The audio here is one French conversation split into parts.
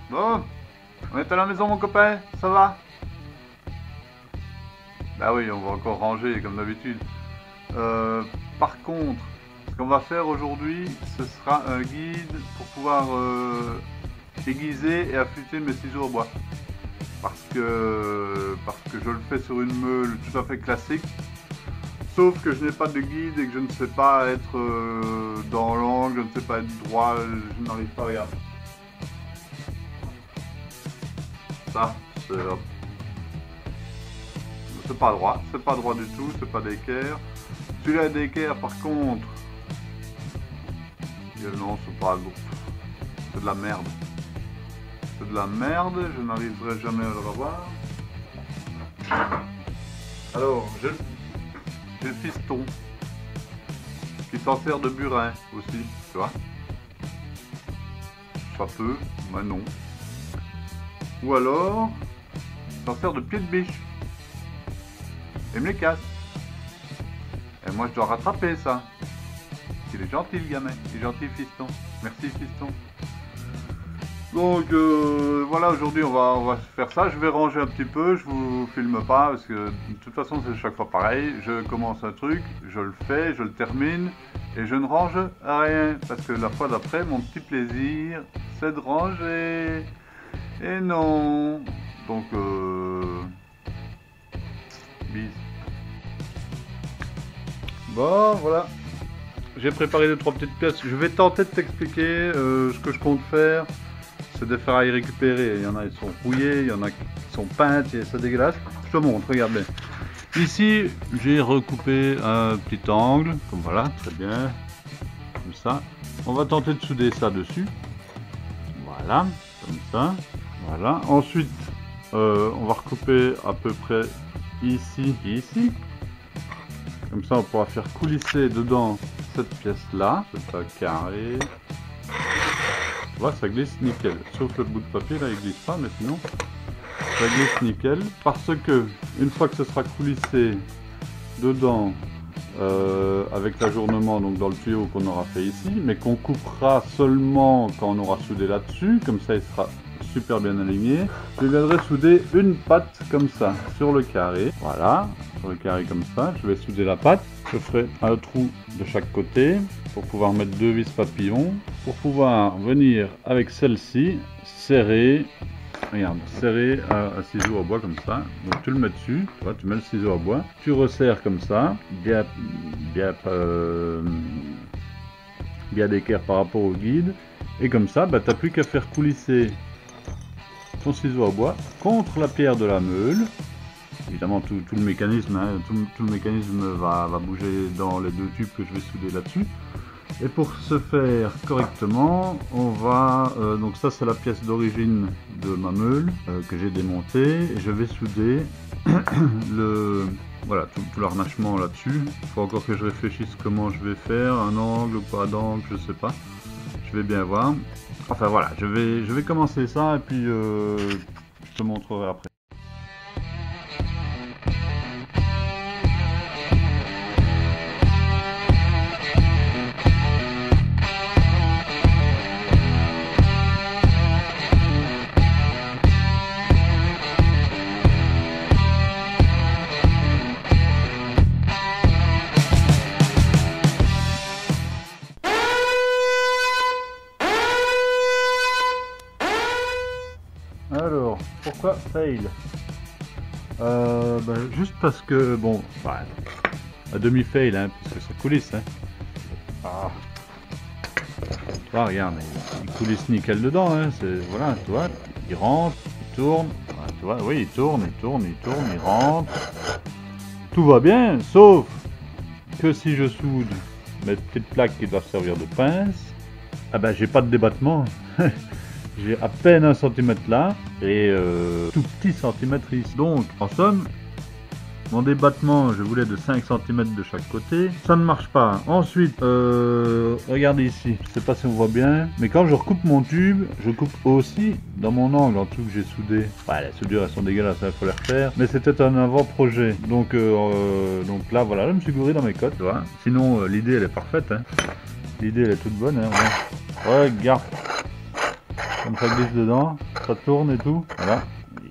Bon, on est à la maison mon copain, ça va? Bah oui, on va encore ranger comme d'habitude. Par contre, ce qu'on va faire aujourd'hui, ce sera un guide pour pouvoir aiguiser et affûter mes ciseaux au bois. Parce que je le fais sur une meule tout à fait classique. Sauf que je n'ai pas de guide et que je ne sais pas être dans l'angle, je ne sais pas être droit, je n'arrive pas à regarder. Ça, c'est pas droit, c'est pas droit du tout, c'est pas d'équerre. Celui-là est d'équerre par contre. Non, c'est pas bon. C'est de la merde. C'est de la merde, je n'arriverai jamais à le revoir. Alors, j'ai le piston qui s'en sert de burin aussi, tu vois. Ça peut, mais non. Ou alors, s'en sert de pied de biche. Et me les casse. Et moi je dois rattraper ça. Il est gentil le gamin, il est gentil le fiston. Merci fiston. Donc voilà, aujourd'hui on va faire ça. Je vais ranger un petit peu, je vous filme pas parce que de toute façon c'est chaque fois pareil. Je commence un truc, je le fais, je le termine et je ne range rien. Parce que la fois d'après, mon petit plaisir c'est de ranger. Et non. Donc bis. Bon voilà. J'ai préparé 2-3 petites pièces. Je vais tenter de t'expliquer ce que je compte faire. C'est des ferrailles récupérées. Il y en a qui sont rouillées, il y en a qui sont peintes et c'est dégueulasse. Je te montre, regarde bien. Ici, j'ai recoupé un petit angle, comme voilà, très bien. Comme ça. On va tenter de souder ça dessus. Voilà, comme ça. Voilà. Ensuite, on va recouper à peu près ici et ici. Comme ça, on pourra faire coulisser dedans cette pièce-là. C'est pas carré. Tu vois, ça glisse nickel. Sauf le bout de papier, là, il glisse pas, mais sinon, ça glisse nickel. Parce que, une fois que ce sera coulissé dedans, avec l'ajournement, donc dans le tuyau qu'on aura fait ici, mais qu'on coupera seulement quand on aura soudé là-dessus, comme ça, il sera super bien aligné. Je viendrai souder une patte comme ça, sur le carré. Voilà, sur le carré comme ça. Je vais souder la patte. Je ferai un trou de chaque côté pour pouvoir mettre 2 vis papillons. Pour pouvoir venir avec celle-ci, serrer. Regarde, serrer un ciseau à bois comme ça. Donc tu le mets dessus, tu vois, tu mets le ciseau à bois. Tu resserres comme ça, bien d'équerre par rapport au guide. Et comme ça, bah, tu n'as plus qu'à faire coulisser ton ciseau à bois contre la pierre de la meule. Évidemment tout le mécanisme, hein, tout le mécanisme va bouger dans les 2 tubes que je vais souder là-dessus. Et pour ce faire correctement, on va... donc ça c'est la pièce d'origine de ma meule que j'ai démontée. Et je vais souder voilà, tout l'arnachement là-dessus. Il faut encore que je réfléchisse comment je vais faire, un angle ou pas d'angle, je sais pas. Je vais bien voir. Enfin voilà, je vais commencer ça et puis je te montrerai après. Alors, pourquoi fail? Juste parce que, bon, bah, à demi-fail, hein, parce que ça coulisse. Hein. Ah. Tu vois, regarde, il coulisse nickel dedans. Hein, voilà, tu vois, il rentre, il tourne. Voilà, tu vois, oui, il tourne, il rentre. Tout va bien, sauf que si je soude mes petites plaques qui doivent servir de pince, ah ben, j'ai pas de débattement. J'ai à peine 1 cm là et tout petit centimètre ici. Donc en somme, mon débattement, je voulais de 5 cm de chaque côté. Ça ne marche pas. Ensuite, regardez ici. Je sais pas si on voit bien. Mais quand je recoupe mon tube, je coupe aussi dans mon angle en dessous que j'ai soudé. Ouais, les soudures elles sont dégueulasses, il faut les refaire. Mais c'était un avant-projet. Donc là, voilà, je me suis gouré dans mes cotes. Tu vois. Sinon, l'idée elle est parfaite. Hein. L'idée elle est toute bonne. Hein, ouais. Regarde. comme ça glisse dedans, ça tourne et tout, voilà.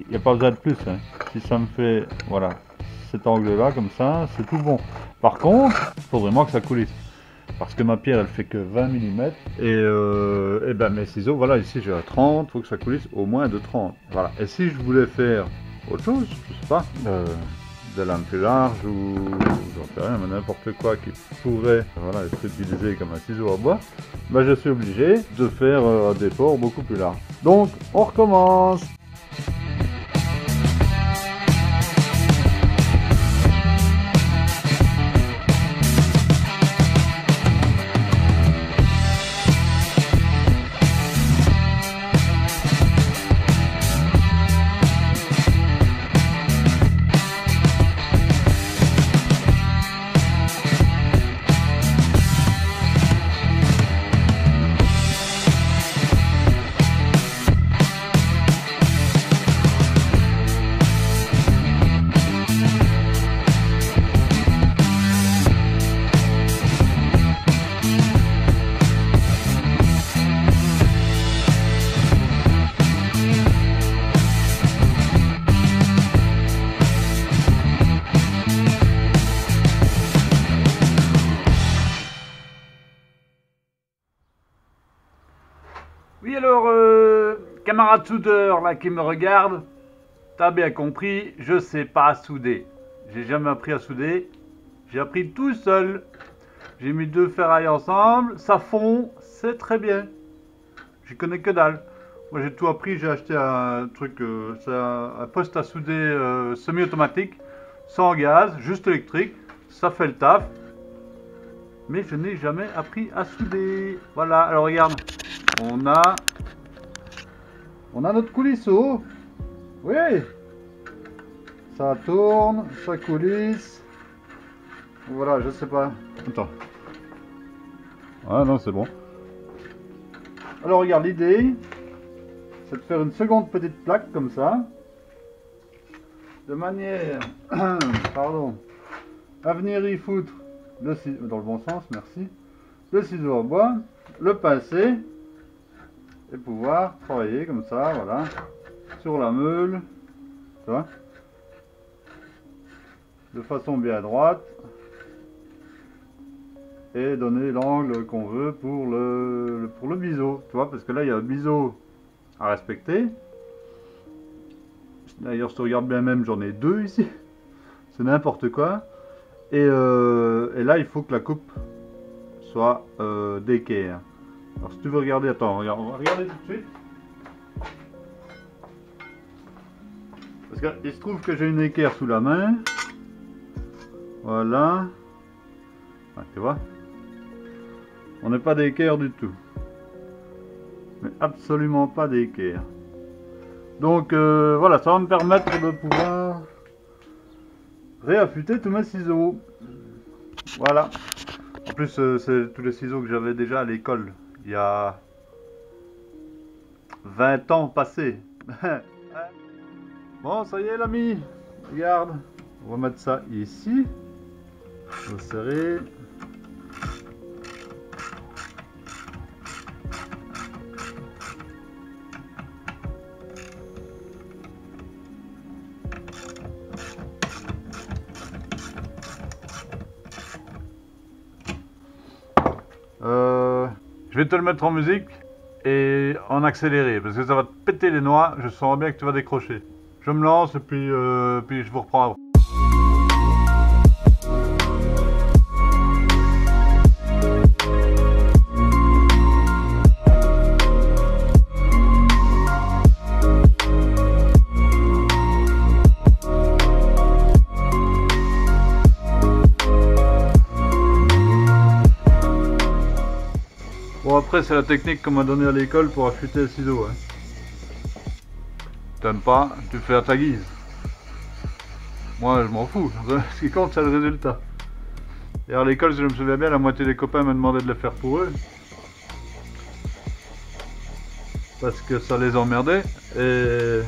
Il n'y a pas besoin de plus, hein. Si ça me fait, voilà, cet angle-là, comme ça, c'est tout bon. Par contre, il faut vraiment que ça coulisse. Parce que ma pierre, elle fait que 20 mm. Et ben mes ciseaux, voilà, ici j'ai à 30, il faut que ça coulisse au moins de 30. Voilà. Et si je voulais faire autre chose, je sais pas, des lames plus larges ou j'en sais rien, mais n'importe quoi qui pourrait, voilà, être utilisé comme un ciseau à bois, ben je suis obligé de faire des ports beaucoup plus larges. Donc, on recommence. Oui alors, camarade soudeur là qui me regarde, t'as bien compris, je sais pas souder. J'ai jamais appris à souder, j'ai appris tout seul. J'ai mis deux ferrailles ensemble, ça fond, c'est très bien. J'y connais que dalle. Moi j'ai tout appris, j'ai acheté un truc, c'est un poste à souder semi-automatique, sans gaz, juste électrique, ça fait le taf. Mais je n'ai jamais appris à souder. Voilà, alors regarde. On a notre coulisseau. Oui. Ça tourne, ça coulisse. Voilà, je sais pas. Attends. Ah non, c'est bon. Alors regarde, l'idée, c'est de faire une seconde petite plaque comme ça. De manière, pardon, à venir y foutre le ciseau, dans le bon sens, merci. Le ciseau à bois, le pincer. Et pouvoir travailler comme ça, voilà, sur la meule, tu vois, de façon bien droite, et donner l'angle qu'on veut pour le biseau, tu vois, parce que là il y a un biseau à respecter. D'ailleurs, si tu regardes bien même, j'en ai deux ici, c'est n'importe quoi. Et là, il faut que la coupe soit d'équerre. Alors si tu veux regarder, attends, regarde, on va regarder tout de suite. Parce qu'il se trouve que j'ai une équerre sous la main. Voilà. Ouais, tu vois. On n'est pas d'équerre du tout. Mais absolument pas d'équerre. Donc voilà, ça va me permettre de pouvoir réaffûter tous mes ciseaux. Voilà. En plus, c'est tous les ciseaux que j'avais déjà à l'école. Il y a 20 ans passés. Bon, ça y est l'ami. Regarde. On va mettre ça ici. On va serrer. Je vais te le mettre en musique et en accéléré parce que ça va te péter les noix. Je sens bien que tu vas décrocher. Je me lance et puis je vous reprends. Bon, après c'est la technique qu'on m'a donnée à l'école pour affûter le ciseau. Hein. T'aimes pas, tu fais à ta guise. Moi je m'en fous, ce qui compte c'est le résultat. Et à l'école, si je me souviens bien, la moitié des copains me demandaient de le faire pour eux. Parce que ça les emmerdait et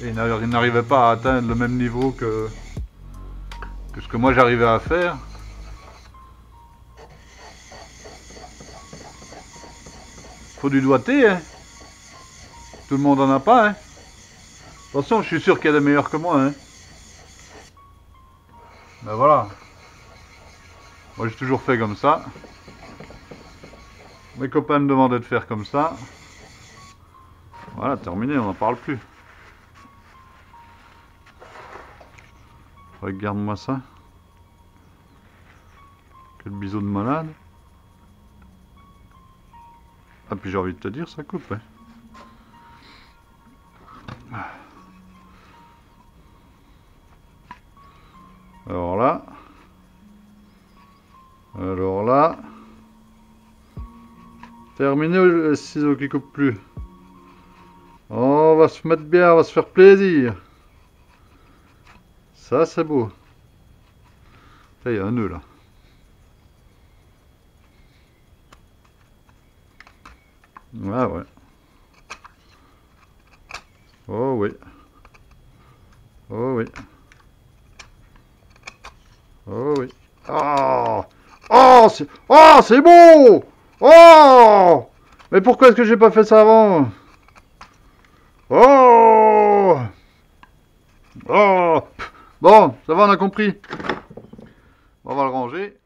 ils n'arrivaient pas à atteindre le même niveau que ce que moi j'arrivais à faire. Faut du doigté, hein. Tout le monde en a pas, hein. Attention, je suis sûr qu'il y a des meilleurs que moi, hein. Ben voilà. Moi j'ai toujours fait comme ça. Mes copains me demandaient de faire comme ça. Voilà, terminé, on n'en parle plus. Regarde-moi ça. Quel biseau de malade. Ah, puis j'ai envie de te dire, ça coupe, hein. Alors là. Alors là. Terminé le ciseau qui coupe plus. On va se mettre bien, on va se faire plaisir. Ça c'est beau. Là, il y a un nœud là. Ah ouais. Oh oui. Oh oui. Oh oui. Oh, oh, c'est beau. Oh, mais pourquoi est-ce que j'ai pas fait ça avant? Oh, oh. Bon, ça va, on a compris. On va le ranger.